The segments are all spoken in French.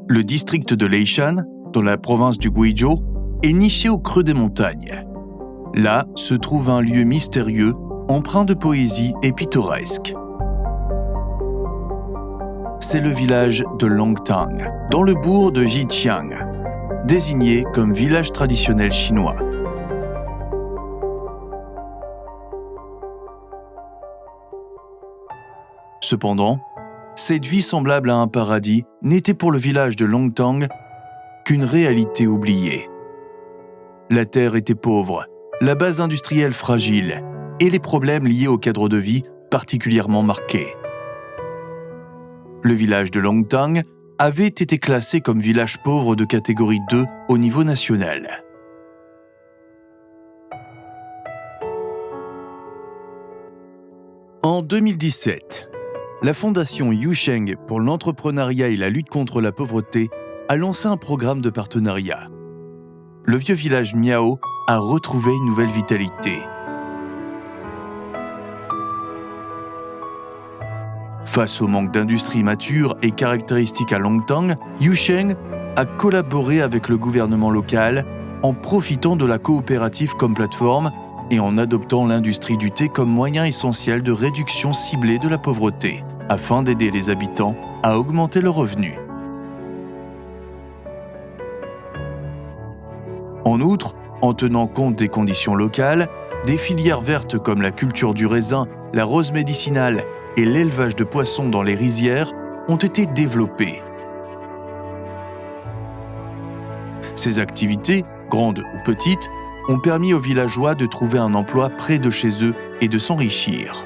Le district de Leishan, dans la province du Guizhou, est niché au creux des montagnes. Là se trouve un lieu mystérieux, empreint de poésie et pittoresque. C'est le village de Longtang, dans le bourg de Jiqiang, désigné comme village traditionnel chinois. Cependant, cette vie semblable à un paradis n'était pour le village de Longtang qu'une réalité oubliée. La terre était pauvre, la base industrielle fragile et les problèmes liés au cadre de vie particulièrement marqués. Le village de Longtang avait été classé comme village pauvre de catégorie 2 au niveau national. En 2017, la fondation Yousheng pour l'entrepreneuriat et la lutte contre la pauvreté a lancé un programme de partenariat. Le vieux village Miao a retrouvé une nouvelle vitalité. Face au manque d'industrie mature et caractéristique à Longtang, Yousheng a collaboré avec le gouvernement local en profitant de la coopérative comme plateforme et en adoptant l'industrie du thé comme moyen essentiel de réduction ciblée de la pauvreté, afin d'aider les habitants à augmenter leurs revenus. En outre, en tenant compte des conditions locales, des filières vertes comme la culture du raisin, la rose médicinale et l'élevage de poissons dans les rizières ont été développées. Ces activités, grandes ou petites, ont permis aux villageois de trouver un emploi près de chez eux et de s'enrichir.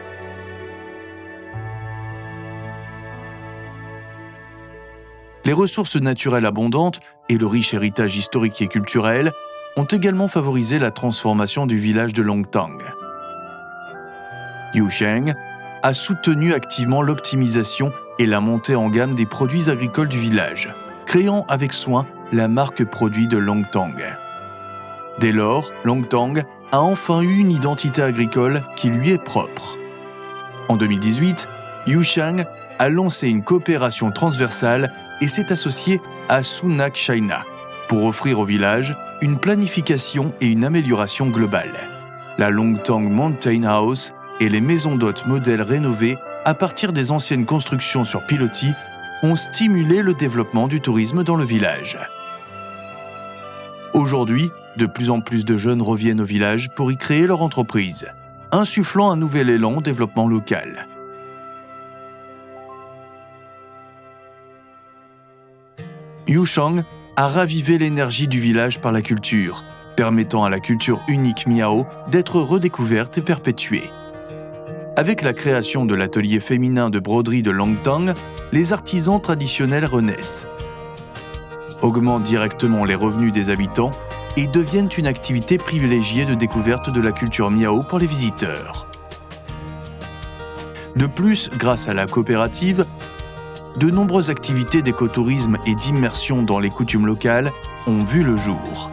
Les ressources naturelles abondantes et le riche héritage historique et culturel ont également favorisé la transformation du village de Longtang. Yousheng a soutenu activement l'optimisation et la montée en gamme des produits agricoles du village, créant avec soin la marque produit de Longtang. Dès lors, Longtang a enfin eu une identité agricole qui lui est propre. En 2018, Yousheng a lancé une coopération transversale et s'est associé à Sunac China pour offrir au village une planification et une amélioration globale. La Longtang Mountain House et les maisons d'hôtes modèles rénovées à partir des anciennes constructions sur pilotis ont stimulé le développement du tourisme dans le village. Aujourd'hui, de plus en plus de jeunes reviennent au village pour y créer leur entreprise, insufflant un nouvel élan au développement local. Yousheng a ravivé l'énergie du village par la culture, permettant à la culture unique Miao d'être redécouverte et perpétuée. Avec la création de l'atelier féminin de broderie de Longtang, les artisans traditionnels renaissent, augmentent directement les revenus des habitants et deviennent une activité privilégiée de découverte de la culture Miao pour les visiteurs. De plus, grâce à la coopérative, de nombreuses activités d'écotourisme et d'immersion dans les coutumes locales ont vu le jour.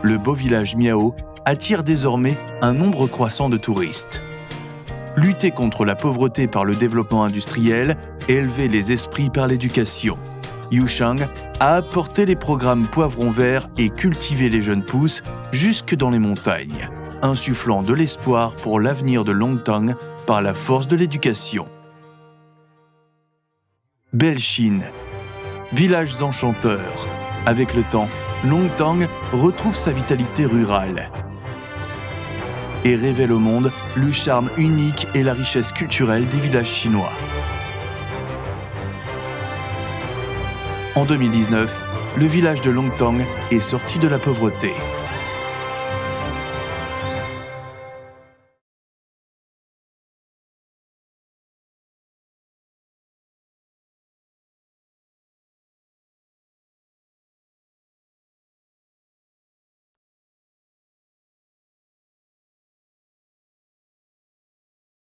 Le beau village Miao attire désormais un nombre croissant de touristes. Lutter contre la pauvreté par le développement industriel et élever les esprits par l'éducation. Yousheng a apporté les programmes Poivrons Verts et cultivé les jeunes pousses jusque dans les montagnes, insufflant de l'espoir pour l'avenir de Longtang par la force de l'éducation. Belle Chine, villages enchanteurs. Avec le temps, Longtang retrouve sa vitalité rurale et révèle au monde le charme unique et la richesse culturelle des villages chinois. En 2019, le village de Longtang est sorti de la pauvreté.